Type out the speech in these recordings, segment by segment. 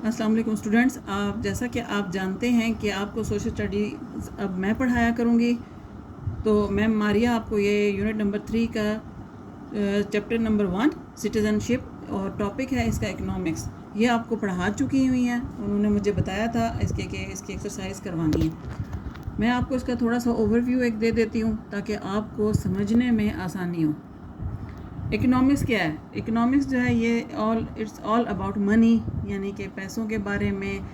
अस्सलाम वालेकुम स्टूडेंट्स। आप जैसा कि आप जानते हैं कि आपको सोशल स्टडी अब मैं पढ़ाया करूँगी। तो मैम मारिया आपको ये यूनिट नंबर 3 का चैप्टर नंबर 1 सिटीज़नशिप और टॉपिक है इसका इकोनॉमिक्स, ये आपको पढ़ा चुकी हुई हैं। उन्होंने मुझे बताया था इसकी एक्सरसाइज करवानी है। मैं आपको इसका थोड़ा सा ओवरव्यू एक दे देती हूँ ताकि आपको समझने में आसानी हो। इकोनॉमिक्स क्या है? इकोनॉमिक्स जो है ये इट्स ऑल अबाउट मनी, यानी कि पैसों के बारे में।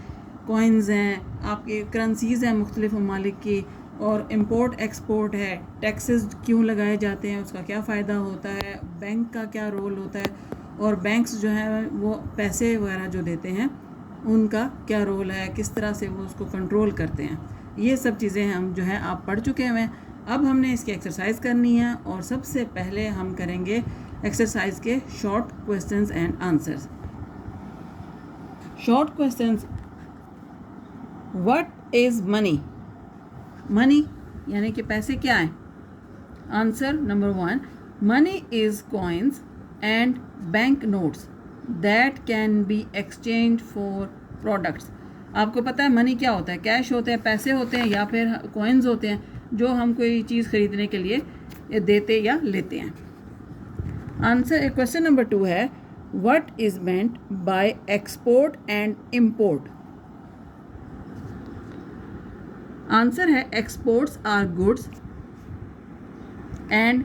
कॉइन्स हैं, आपके करेंसीज़ हैं मुख्तलिफ ममालिक की, और इम्पोर्ट एक्सपोर्ट है। टैक्सेस क्यों लगाए जाते हैं, उसका क्या फ़ायदा होता है, बैंक का क्या रोल होता है, और बैंक्स जो है वो पैसे वगैरह जो देते हैं उनका क्या रोल है, किस तरह से वो उसको कंट्रोल करते हैं। ये सब चीज़ें हम जो है आप पढ़ चुके हैं। अब हमने इसकी एक्सरसाइज करनी है और सबसे पहले हम करेंगे एक्सरसाइज के short questions and answers. Short questions, what is money? Money यानी कि पैसे क्या हैं? Answer number 1, money is coins and bank notes that can be exchange for products. आपको पता है मनी क्या होता है? कैश होते हैं, पैसे होते हैं, या फिर कॉइन्स होते हैं जो हम कोई चीज़ खरीदने के लिए देते या लेते हैं। आंसर क्वेश्चन नंबर 2 है, what is meant by export and import? Answer है exports are goods and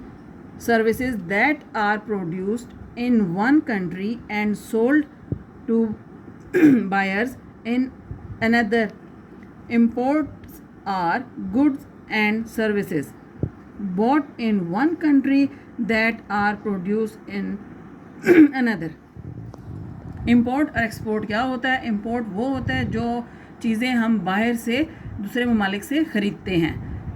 services that are produced in one country and sold to buyers in another. Imports are goods and services bought in one country that are produced in another. import और export क्या होता है? import वो होता है जो चीज़ें हम बाहर से दूसरे ममालिक से ख़रीदते हैं,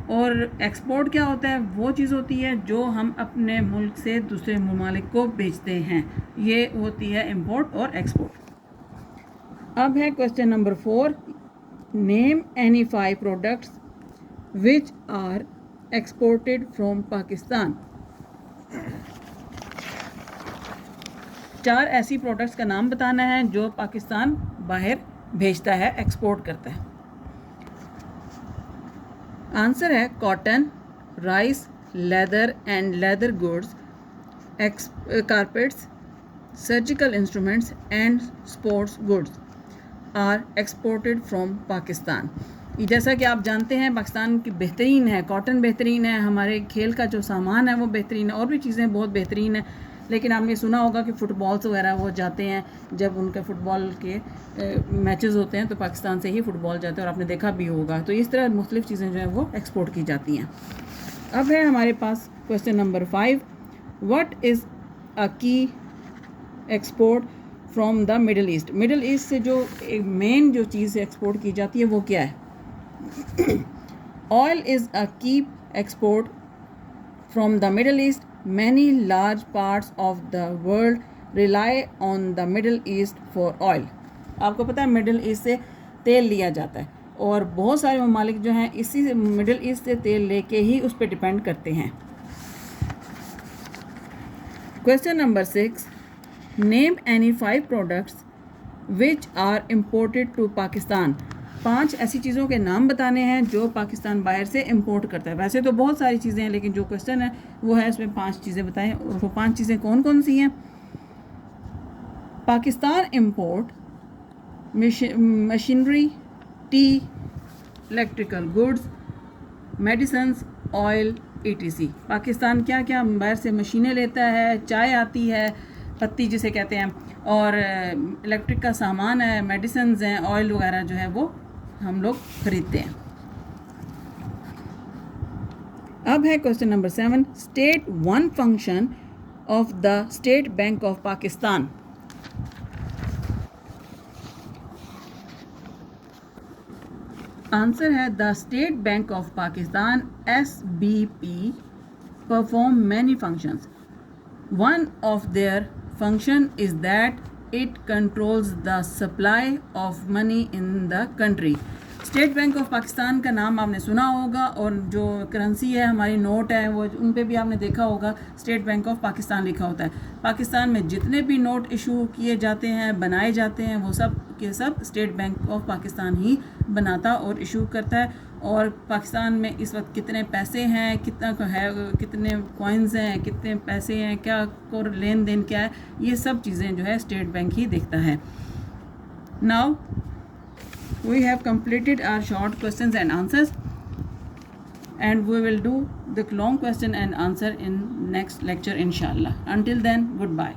और export क्या होता है? वो चीज़ होती है जो हम अपने मुल्क से दूसरे ममालिक को बेचते हैं। ये होती है import और export। अब है question number 4, name any 5 products which are exported from Pakistan। 4 ऐसी प्रोडक्ट्स का नाम बताना है जो पाकिस्तान बाहर भेजता है, एक्सपोर्ट करता है। आंसर है cotton, rice, leather and leather goods, carpets, surgical instruments and sports goods are exported from Pakistan. जैसा कि आप जानते हैं पाकिस्तान की बेहतरीन है, कॉटन बेहतरीन है, हमारे खेल का जो सामान है वो बेहतरीन है, और भी चीज़ें बहुत बेहतरीन है। लेकिन आपने सुना होगा कि फ़ुटबॉल्स वगैरह वो जाते हैं, जब उनके फ़ुटबॉल के मैचेस होते हैं तो पाकिस्तान से ही फ़ुटबॉल जाते हैं, और आपने देखा भी होगा। तो इस तरह मुख्तलिफ़ चीज़ें जो है वो एक्सपोर्ट की जाती हैं। अब है हमारे पास question number 5, what is a key export from the Middle East? Middle East से जो मेन जो चीज़ एक्सपोर्ट की जाती है वो क्या है? Oil is a key export from the Middle East. Many large parts of the world rely on the Middle East for oil. आपको पता है मिडल ईस्ट से तेल लिया जाता है, और बहुत सारे ममालिक जो हैं इसी मिडल ईस्ट से तेल लेके ही उस पर डिपेंड करते हैं। Question number 6, name any 5 products which are imported to Pakistan. 5 ऐसी चीज़ों के नाम बताने हैं जो पाकिस्तान बाहर से इंपोर्ट करता है। वैसे तो बहुत सारी चीज़ें हैं, लेकिन जो क्वेश्चन है वो है इसमें 5 चीज़ें बताएं, और वो 5 चीज़ें कौन कौन सी हैं? Pakistan import machinery, T, electrical goods, medicines, oil, ETC। Pakistan क्या क्या बाहर से मशीनें लेता है, चाय आती है, पत्ती जिसे कहते हैं, और इलेक्ट्रिक का सामान है, मेडिसिन्स हैं, ऑयल वगैरह जो है वो हम लोग खरीदते हैं। अब है question number 7, state one function of the State Bank of Pakistan. Answer है the State Bank of Pakistan SBP perform many functions. One of their function is that it controls the supply of money in the country। State Bank of Pakistan का नाम आपने सुना होगा, और जो currency है हमारी नोट है वो उन पे भी आपने देखा होगा स्टेट बैंक ऑफ पाकिस्तान लिखा होता है। पाकिस्तान में जितने भी नोट इशू किए जाते हैं, बनाए जाते हैं, वो सब ये सब स्टेट बैंक ऑफ पाकिस्तान ही बनाता और इशू करता है। और पाकिस्तान में इस वक्त कितने पैसे हैं, कितना है, कितने कॉइन्स हैं, कितने पैसे हैं, क्या और लेन देन क्या है, ये सब चीज़ें जो है स्टेट बैंक ही देखता है। Now we have completed our short questions and answers, and we will do the long question and answer in next lecture inshallah. Until then, goodbye.